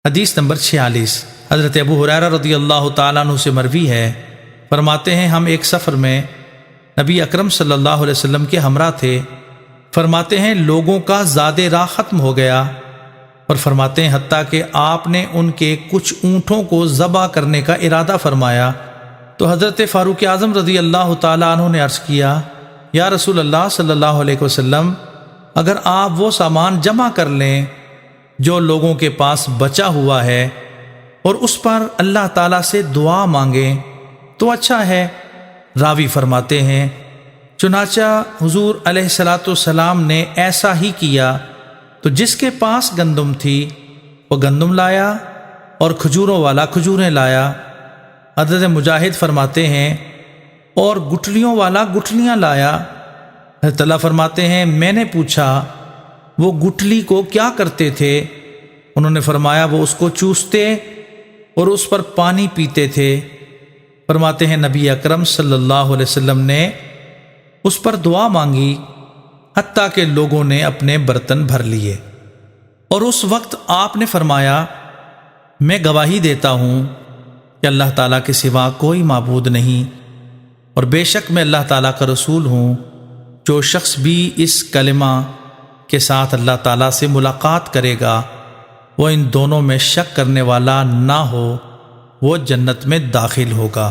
حدیث نمبر 46۔ حضرت ابو ہریرہ رضی اللہ تعالیٰ عنہ سے مروی ہے، فرماتے ہیں ہم ایک سفر میں نبی اکرم صلی اللہ علیہ وسلم کے ہمراہ تھے۔ فرماتے ہیں لوگوں کا زاد راہ ختم ہو گیا، اور فرماتے ہیں حتیٰ کہ آپ نے ان کے کچھ اونٹوں کو ذبح کرنے کا ارادہ فرمایا تو حضرت فاروق اعظم رضی اللہ تعالیٰ عنہ نے عرض کیا، یا رسول اللہ صلی اللہ علیہ وسلم، اگر آپ وہ سامان جمع کر لیں جو لوگوں کے پاس بچا ہوا ہے اور اس پر اللہ تعالیٰ سے دعا مانگیں تو اچھا ہے۔ راوی فرماتے ہیں چنانچہ حضور علیہ السلام نے ایسا ہی کیا، تو جس کے پاس گندم تھی وہ گندم لایا اور کھجوروں والا کھجوریں لایا۔ حضرت مجاہد فرماتے ہیں اور گٹھلیوں والا گٹھلیاں لایا۔ حضرت اللہ فرماتے ہیں میں نے پوچھا وہ گٹھلی کو کیا کرتے تھے؟ انہوں نے فرمایا وہ اس کو چوستے اور اس پر پانی پیتے تھے۔ فرماتے ہیں نبی اکرم صلی اللہ علیہ وسلم نے اس پر دعا مانگی حتیٰ کہ لوگوں نے اپنے برتن بھر لیے، اور اس وقت آپ نے فرمایا میں گواہی دیتا ہوں کہ اللہ تعالیٰ کے سوا کوئی معبود نہیں، اور بے شک میں اللہ تعالیٰ کا رسول ہوں۔ جو شخص بھی اس کلمہ کے ساتھ اللہ تعالیٰ سے ملاقات کرے گا وہ ان دونوں میں شک کرنے والا نہ ہو، وہ جنت میں داخل ہوگا۔